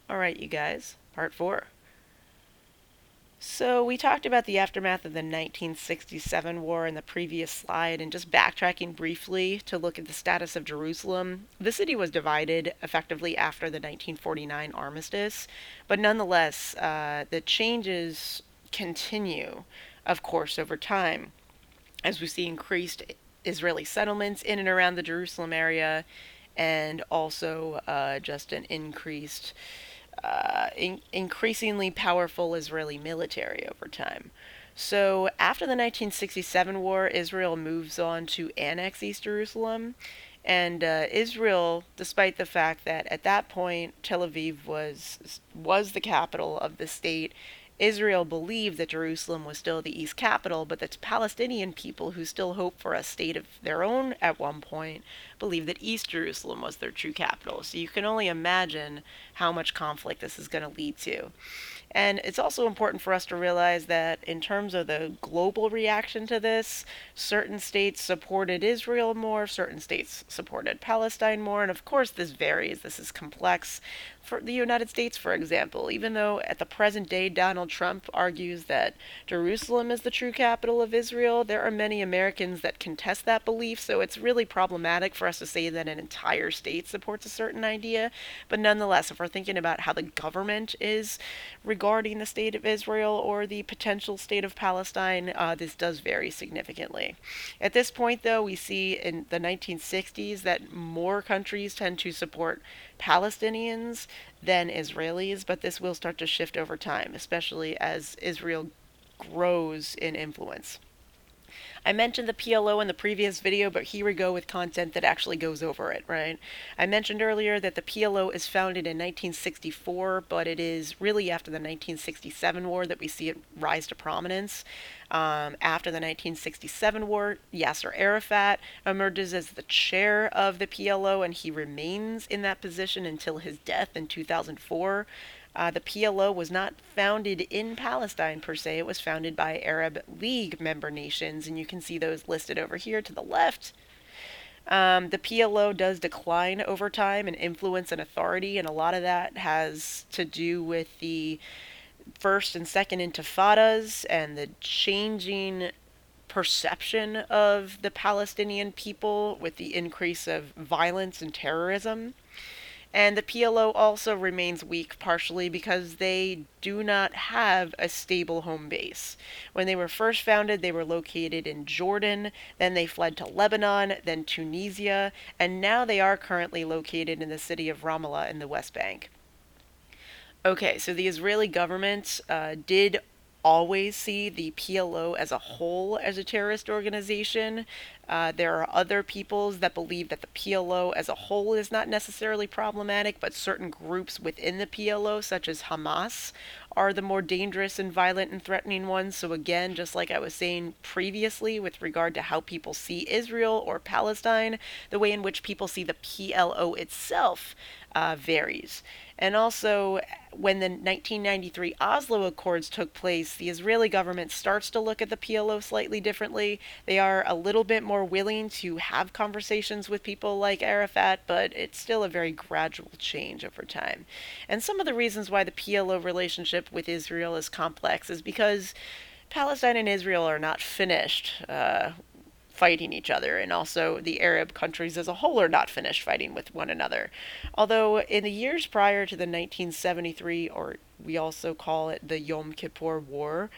All right, you guys, part four. So, we talked about the aftermath of the 1967 war in the previous slide, and just backtracking briefly to look at the status of Jerusalem. The city was divided effectively after the 1949 armistice, but nonetheless, the changes continue, of course, over time, as we see increased Israeli settlements in and around the Jerusalem area, and also just an increasingly powerful Israeli military over time. So, after the 1967 war, Israel moves on to annex East Jerusalem. And Israel, despite the fact that at that point Tel Aviv was the capital of the state, Israel believed that Jerusalem was still the East capital, but the Palestinian people, who still hoped for a state of their own at one point, believed that East Jerusalem was their true capital. So you can only imagine how much conflict this is going to lead to. And it's also important for us to realize that in terms of the global reaction to this, certain states supported Israel more, certain states supported Palestine more, and of course this varies. This is complex. For the United States, for example, even though at the present day Donald Trump argues that Jerusalem is the true capital of Israel, there are many Americans that contest that belief, so it's really problematic for us to say that an entire state supports a certain idea. But nonetheless, if we're thinking about how the government is regarding the state of Israel or the potential state of Palestine, this does vary significantly. At this point, though, we see in the 1960s that more countries tend to support Palestinians than Israelis, but this will start to shift over time, especially as Israel grows in influence. I mentioned the PLO in the previous video, but here we go with content that actually goes over it, right? I mentioned earlier that the PLO is founded in 1964, but it is really after the 1967 war that we see it rise to prominence. After the 1967 war, Yasser Arafat emerges as the chair of the PLO, and he remains in that position until his death in 2004. The PLO was not founded in Palestine per se, it was founded by Arab League member nations, and you can see those listed over here to the left. The PLO does decline over time in influence and authority, and a lot of that has to do with the first and second intifadas and the changing perception of the Palestinian people with the increase of violence and terrorism. And the PLO also remains weak partially because they do not have a stable home base. When they were first founded, they were located in Jordan, then they fled to Lebanon, then Tunisia, and now they are currently located in the city of Ramallah in the West Bank. Okay, so the Israeli government did always see the PLO as a whole as a terrorist organization. There are other peoples that believe that the PLO as a whole is not necessarily problematic, but certain groups within the PLO, such as Hamas, are the more dangerous and violent and threatening ones. So, again, just like I was saying previously with regard to how people see Israel or Palestine, the way in which people see the PLO itself varies. And also, when the 1993 Oslo Accords took place, the Israeli government starts to look at the PLO slightly differently. They are a little bit more willing to have conversations with people like Arafat, but it's still a very gradual change over time. And some of the reasons why the PLO relationship with Israel is complex is because Palestine and Israel are not finished fighting each other, and also the Arab countries as a whole are not finished fighting with one another. Although in the years prior to the 1973, or we also call it the Yom Kippur War,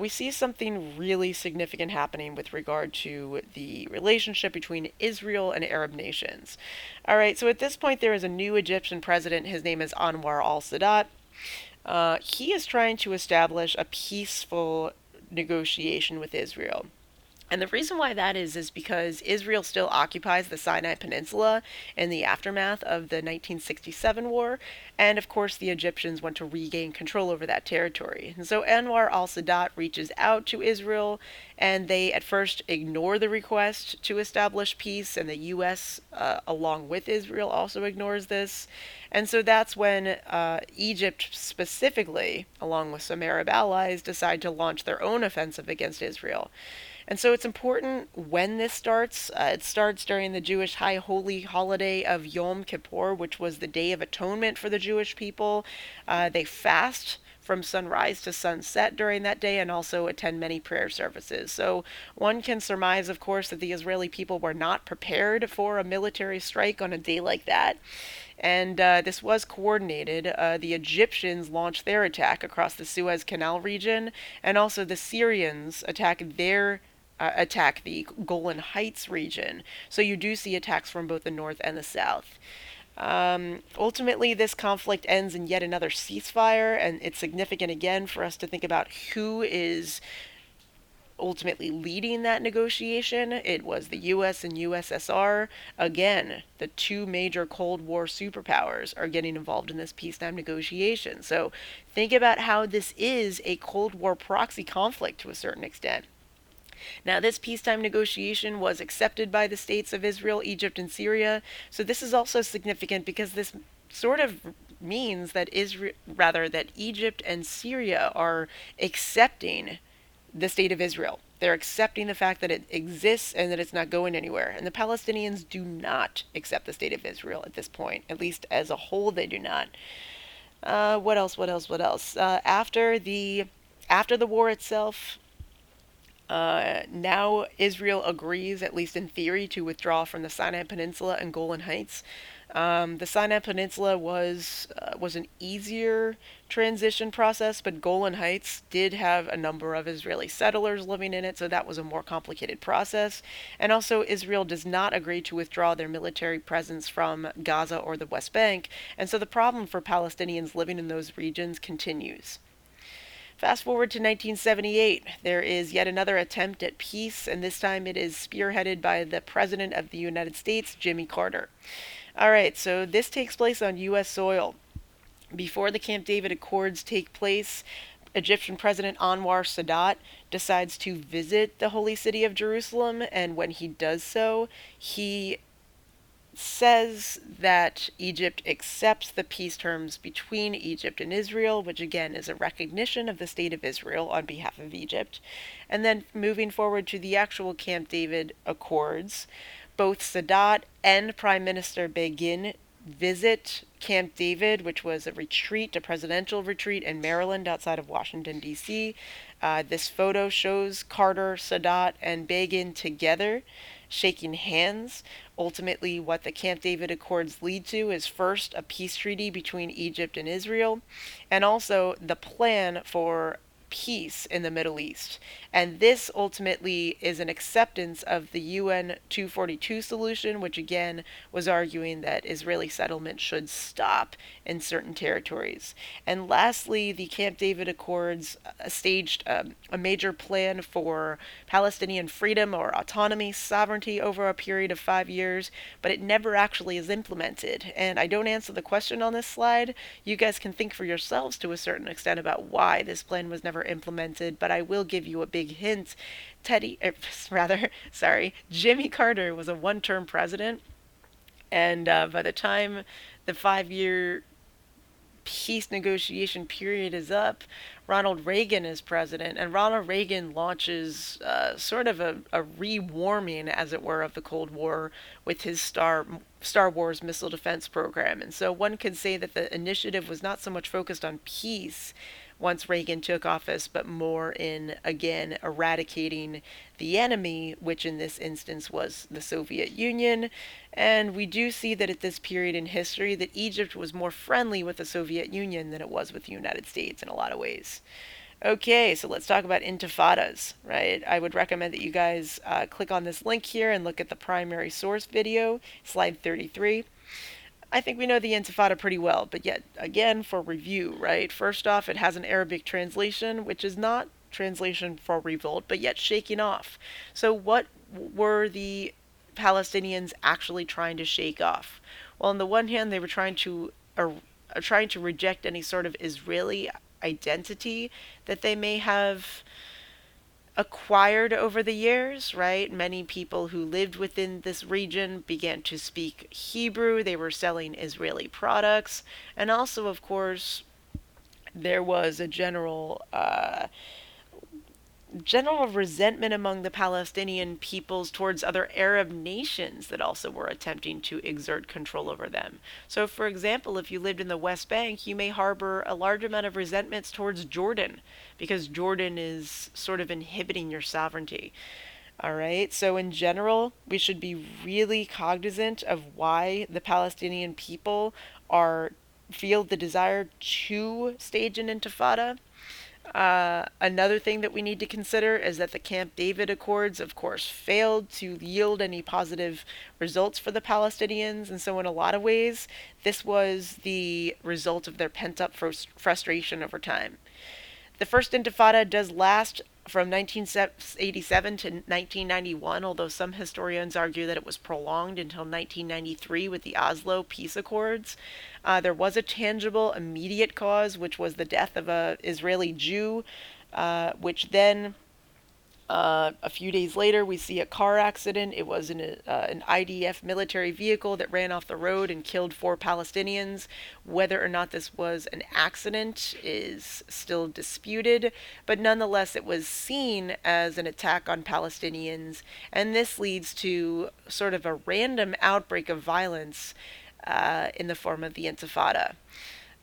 we see something really significant happening with regard to the relationship between Israel and Arab nations. All right, so at this point, there is a new Egyptian president. His name is Anwar al-Sadat. He is trying to establish a peaceful negotiation with Israel. And the reason why that is because Israel still occupies the Sinai Peninsula in the aftermath of the 1967 war, and of course the Egyptians want to regain control over that territory. And so Anwar al-Sadat reaches out to Israel, and they at first ignore the request to establish peace, and the U.S., along with Israel, also ignores this. And so that's when Egypt specifically, along with some Arab allies, decide to launch their own offensive against Israel. And so it's important when this starts. It starts during the Jewish high holy holiday of Yom Kippur, which was the Day of Atonement for the Jewish people. They fast from sunrise to sunset during that day and also attend many prayer services. So one can surmise, of course, that the Israeli people were not prepared for a military strike on a day like that. And this was coordinated. The Egyptians launched their attack across the Suez Canal region, and also the Syrians attack the Golan Heights region. So you do see attacks from both the north and the south. Ultimately, this conflict ends in yet another ceasefire, and it's significant again for us to think about who is ultimately leading that negotiation. It was the US and USSR. Again, the two major Cold War superpowers are getting involved in this peacetime negotiation. So think about how this is a Cold War proxy conflict to a certain extent. Now, this peacetime negotiation was accepted by the states of Israel, Egypt, and Syria. So this is also significant because this sort of means that that Egypt and Syria are accepting the state of Israel. They're accepting the fact that it exists and that it's not going anywhere. And the Palestinians do not accept the state of Israel at this point. At least as a whole, they do not. What else? What else? What else? After the war itself, now Israel agrees, at least in theory, to withdraw from the Sinai Peninsula and Golan Heights. The Sinai Peninsula was an easier transition process, but Golan Heights did have a number of Israeli settlers living in it, so that was a more complicated process. And also, Israel does not agree to withdraw their military presence from Gaza or the West Bank, and so the problem for Palestinians living in those regions continues. Fast forward to 1978, there is yet another attempt at peace, and this time it is spearheaded by the President of the United States, Jimmy Carter. All right, so this takes place on U.S. soil. Before the Camp David Accords take place, Egyptian President Anwar Sadat decides to visit the holy city of Jerusalem, and when he does so, he says that Egypt accepts the peace terms between Egypt and Israel, which again is a recognition of the state of Israel on behalf of Egypt. And then moving forward to the actual Camp David Accords, both Sadat and Prime Minister Begin visit Camp David, which was a presidential retreat in Maryland outside of Washington, D.C. This photo shows Carter, Sadat, and Begin together shaking hands. Ultimately, what the Camp David Accords lead to is first a peace treaty between Egypt and Israel, and also the plan for peace in the Middle East. And this ultimately is an acceptance of the UN 242 solution, which again was arguing that Israeli settlement should stop in certain territories. And lastly, the Camp David Accords staged a major plan for Palestinian freedom or autonomy, sovereignty over a period of 5 years, but it never actually is implemented. And I don't answer the question on this slide. You guys can think for yourselves to a certain extent about why this plan was never implemented, but I will give you a big hint. Jimmy Carter was a one-term president, and by the time the 5-year peace negotiation period is up, Ronald Reagan is president, and Ronald Reagan launches sort of a rewarming, as it were, of the Cold War with his Star Wars missile defense program. And so one could say that the initiative was not so much focused on peace once Reagan took office, but more in, again, eradicating the enemy, which in this instance was the Soviet Union. And we do see that at this period in history that Egypt was more friendly with the Soviet Union than it was with the United States in a lot of ways. Okay, so let's talk about intifadas, right? I would recommend that you guys click on this link here and look at the primary source video, slide 33. I think we know the Intifada pretty well, but yet, again, for review, right? First off, it has an Arabic translation, which is not translation for revolt, but yet shaking off. So what were the Palestinians actually trying to shake off? Well, on the one hand, they were trying to reject any sort of Israeli identity that they may have acquired over the years, right? Many people who lived within this region began to speak Hebrew. They were selling Israeli products. And also, of course, there was a general general resentment among the Palestinian peoples towards other Arab nations that also were attempting to exert control over them. So, for example, if you lived in the West Bank, you may harbor a large amount of resentments towards Jordan because Jordan is sort of inhibiting your sovereignty. All right, so in general, we should be really cognizant of why the Palestinian people are feel the desire to stage an intifada. Another thing that we need to consider is that the Camp David Accords, of course, failed to yield any positive results for the Palestinians, and so in a lot of ways, this was the result of their pent up frustration over time. The First Intifada does last from 1987 to 1991, although some historians argue that it was prolonged until 1993 with the Oslo Peace Accords. There was a tangible, immediate cause, which was the death of an Israeli Jew, which then a few days later, we see a car accident. It was an IDF military vehicle that ran off the road and killed 4 Palestinians. Whether or not this was an accident is still disputed, but nonetheless, it was seen as an attack on Palestinians, and this leads to sort of a random outbreak of violence in the form of the Intifada.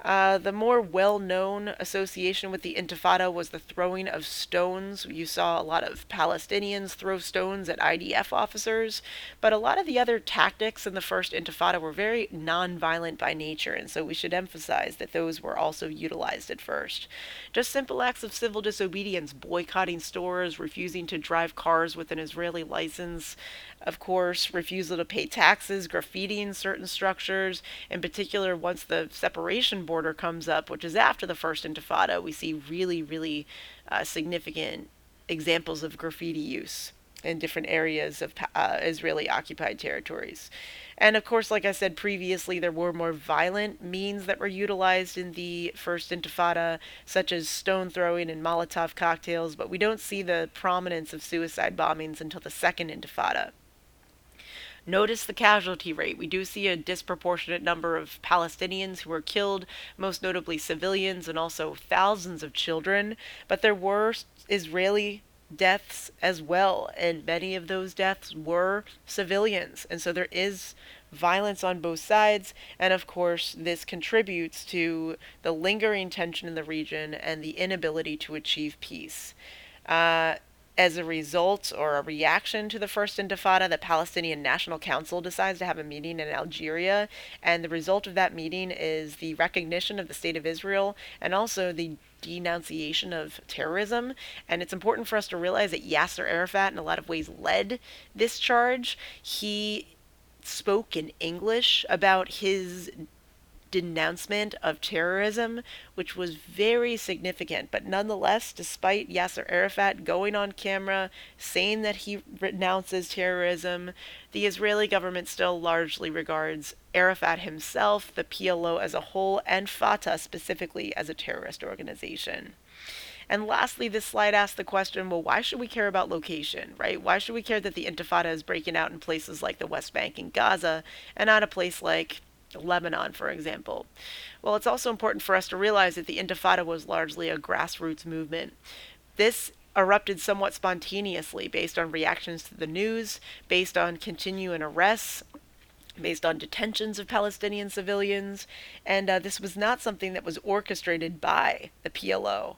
The more well known association with the Intifada was the throwing of stones. You saw a lot of Palestinians throw stones at IDF officers, but a lot of the other tactics in the first Intifada were very non-violent by nature, and so we should emphasize that those were also utilized at first. Just simple acts of civil disobedience, boycotting stores, refusing to drive cars with an Israeli license, of course, refusal to pay taxes, graffitiing certain structures. In particular, once the separation border comes up, which is after the first Intifada, we see really, really significant examples of graffiti use in different areas of Israeli occupied territories. And of course, like I said previously, there were more violent means that were utilized in the first Intifada, such as stone throwing and Molotov cocktails, but we don't see the prominence of suicide bombings until the second Intifada. Notice the casualty rate. We do see a disproportionate number of Palestinians who were killed, most notably civilians and also thousands of children, but there were Israeli deaths as well, and many of those deaths were civilians. And so there is violence on both sides, and of course, this contributes to the lingering tension in the region and the inability to achieve peace. As a result or a reaction to the first Intifada, the Palestinian National Council decides to have a meeting in Algeria, and the result of that meeting is the recognition of the State of Israel and also the denunciation of terrorism. And it's important for us to realize that Yasser Arafat, in a lot of ways, led this charge. He spoke in English about his denouncement of terrorism, which was very significant. But nonetheless, despite Yasser Arafat going on camera saying that he renounces terrorism, the Israeli government still largely regards Arafat himself, the PLO as a whole, and Fatah specifically as a terrorist organization. And lastly, this slide asks the question, well, why should we care about location, right? Why should we care that the Intifada is breaking out in places like the West Bank and Gaza and not a place like Lebanon, for example? Well, it's also important for us to realize that the Intifada was largely a grassroots movement. This erupted somewhat spontaneously based on reactions to the news, based on continuing arrests, based on detentions of Palestinian civilians, and this was not something that was orchestrated by the PLO.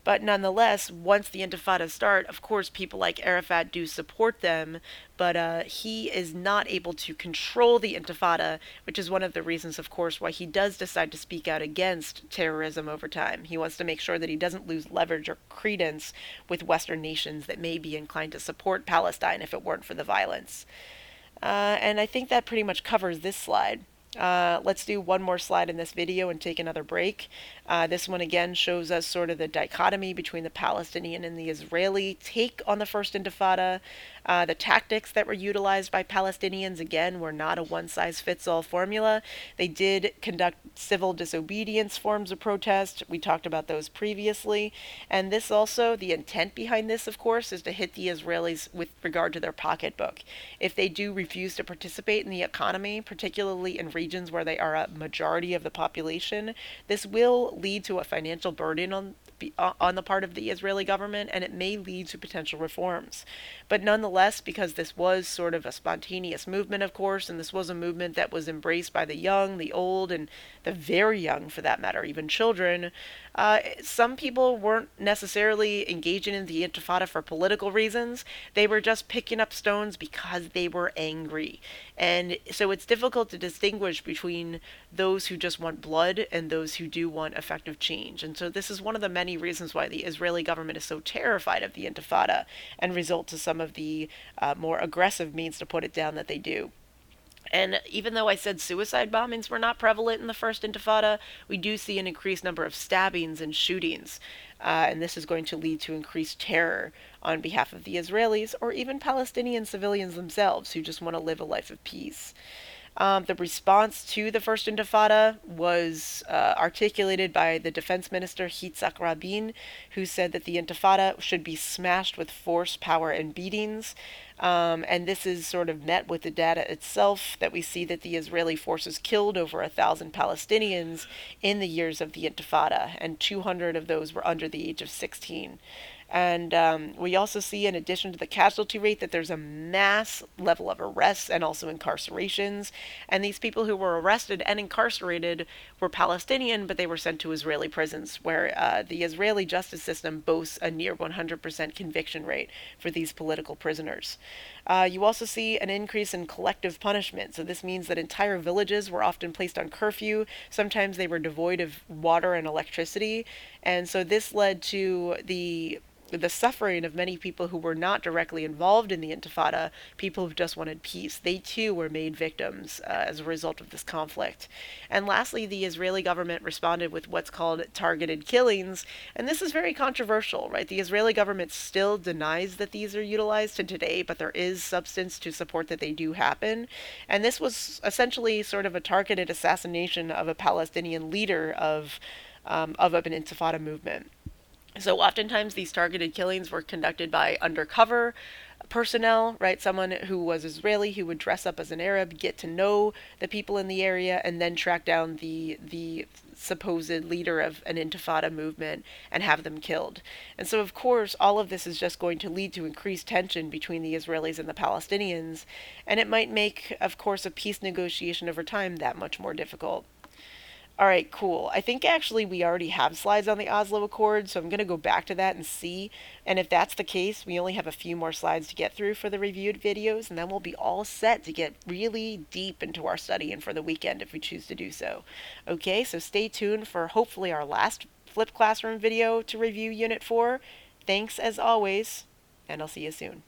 But nonetheless, once the Intifadas start, of course, people like Arafat do support them, but he is not able to control the Intifada, which is one of the reasons, of course, why he does decide to speak out against terrorism over time. He wants to make sure that he doesn't lose leverage or credence with Western nations that may be inclined to support Palestine if it weren't for the violence. And I think that pretty much covers this slide. Let's do one more slide in this video and take another break. This one again shows us sort of the dichotomy between the Palestinian and the Israeli take on the First Intifada. The tactics that were utilized by Palestinians, again, were not a one-size-fits-all formula. They did conduct civil disobedience forms of protest. We talked about those previously. And this also, the intent behind this, of course, is to hit the Israelis with regard to their pocketbook. If they do refuse to participate in the economy, particularly in regions where they are a majority of the population, this will lead to a financial burden on on the part of the Israeli government, and it may lead to potential reforms. But nonetheless, because this was sort of a spontaneous movement, of course, and this was a movement that was embraced by the young, the old, and the very young, for that matter, even children, some people weren't necessarily engaging in the Intifada for political reasons. They were just picking up stones because they were angry. And so it's difficult to distinguish between those who just want blood and those who do want effective change. And so this is one of the many reasons why the Israeli government is so terrified of the Intifada and resort to some of the more aggressive means to put it down that they do. And even though I said suicide bombings were not prevalent in the first Intifada, we do see an increased number of stabbings and shootings. And this is going to lead to increased terror on behalf of the Israelis or even Palestinian civilians themselves who just want to live a life of peace. The response to the First Intifada was articulated by the defense minister Yitzhak Rabin, who said that the Intifada should be smashed with force, power, and beatings. And this is sort of met with the data itself that we see that the Israeli forces killed over 1,000 Palestinians in the years of the Intifada, and 200 of those were under the age of 16. And we also see, in addition to the casualty rate, that there's a mass level of arrests and also incarcerations. And these people who were arrested and incarcerated were Palestinian, but they were sent to Israeli prisons, where the Israeli justice system boasts a near 100% conviction rate for these political prisoners. You also see an increase in collective punishment. So this means that entire villages were often placed on curfew. Sometimes they were devoid of water and electricity. And so this led to the suffering of many people who were not directly involved in the Intifada, people who just wanted peace. They too were made victims as a result of this conflict. And lastly, the Israeli government responded with what's called targeted killings, and this is very controversial, right? The Israeli government still denies that these are utilized to today, but there is substance to support that they do happen. And this was essentially sort of a targeted assassination of a Palestinian leader of an Intifada movement. So oftentimes these targeted killings were conducted by undercover personnel, right? Someone who was Israeli who would dress up as an Arab, get to know the people in the area, and then track down the supposed leader of an Intifada movement and have them killed. And so, of course, all of this is just going to lead to increased tension between the Israelis and the Palestinians, and it might make, of course, a peace negotiation over time that much more difficult. All right, cool. I think actually we already have slides on the Oslo Accords, so I'm going to go back to that and see. And if that's the case, we only have a few more slides to get through for the reviewed videos, and then we'll be all set to get really deep into our study and for the weekend if we choose to do so. Okay, so stay tuned for hopefully our last flipped classroom video to review Unit 4. Thanks as always, and I'll see you soon.